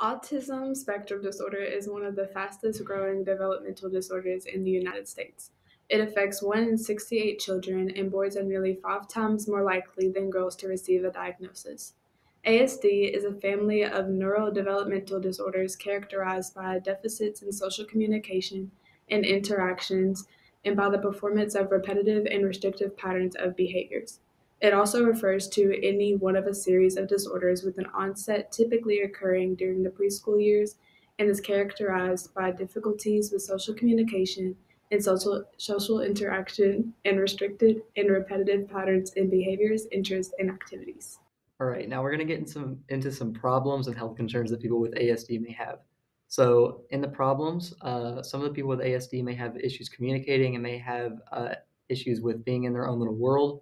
Autism spectrum disorder is one of the fastest growing developmental disorders in the United States. It affects 1 in 68 children, and boys are nearly 5 times more likely than girls to receive a diagnosis. ASD is a family of neurodevelopmental disorders characterized by deficits in social communication and interactions and by the performance of repetitive and restrictive patterns of behaviors. It also refers to any one of a series of disorders with an onset typically occurring during the preschool years and is characterized by difficulties with social communication and social interaction and restricted and repetitive patterns in behaviors, interests, and activities. All right, now we're going to get into some problems and health concerns that people with ASD may have. So, in the problems, some of the people with ASD may have issues communicating and may have issues with being in their own little world.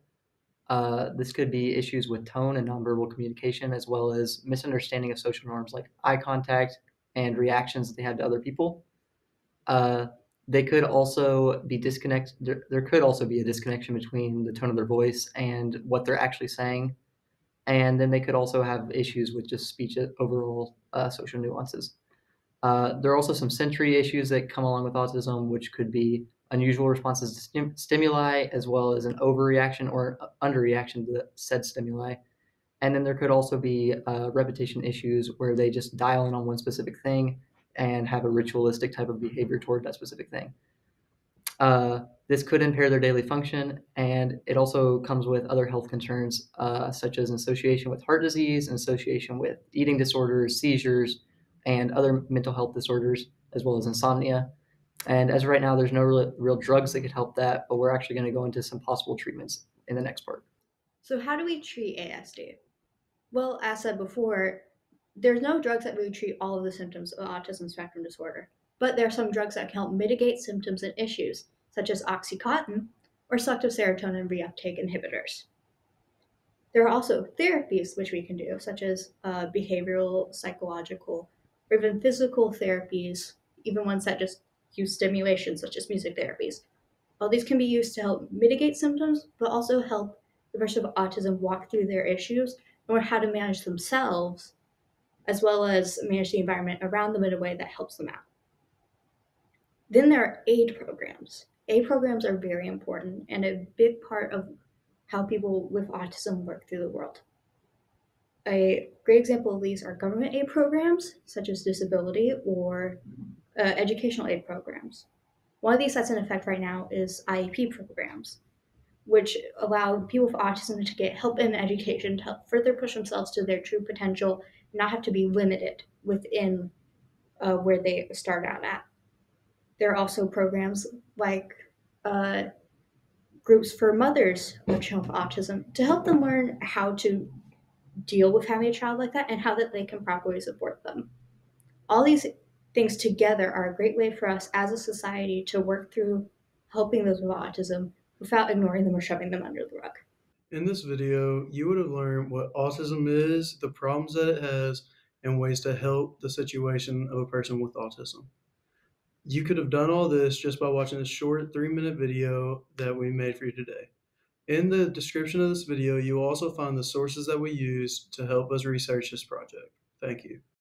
This could be issues with tone and nonverbal communication, as well as misunderstanding of social norms like eye contact and reactions that they have to other people. Uh, they could also be disconnect. There could also be a disconnection between the tone of their voice and what they're actually saying, and then they could also have issues with just speech overall social nuances. There are also some sensory issues that come along with autism, which could be unusual responses to stimuli, as well as an overreaction or underreaction to said stimuli. And then there could also be repetition issues where they just dial in on one specific thing and have a ritualistic type of behavior toward that specific thing. This could impair their daily function, and it also comes with other health concerns, such as an association with heart disease, an association with eating disorders, seizures, and other mental health disorders, as well as insomnia. And as of right now, there's no real drugs that could help that, but we're actually going to go into some possible treatments in the next part. So, how do we treat ASD? Well, as said before, there's no drugs that really treat all of the symptoms of autism spectrum disorder, but there are some drugs that can help mitigate symptoms and issues, such as Oxycontin or selective serotonin reuptake inhibitors. There are also therapies which we can do, such as behavioral, psychological, or even physical therapies, even ones that just use stimulation, such as music therapies. All these can be used to help mitigate symptoms, but also help the person with autism walk through their issues and learn how to manage themselves, as well as manage the environment around them in a way that helps them out. Then there are aid programs. Aid programs are very important and a big part of how people with autism work through the world. A great example of these are government aid programs, such as disability or educational aid programs. One of these that's in effect right now is IEP programs, which allow people with autism to get help in education to help further push themselves to their true potential, not have to be limited within where they start out at. There are also programs like uh, groups for mothers with children with autism to help them learn how to deal with having a child like that and how that they can properly support them. All these things together are a great way for us as a society to work through helping those with autism without ignoring them or shoving them under the rug. In this video, you would have learned what autism is, the problems that it has, and ways to help the situation of a person with autism. You could have done all this just by watching this short 3-minute video that we made for you today. In the description of this video, you will also find the sources that we use to help us research this project. Thank you.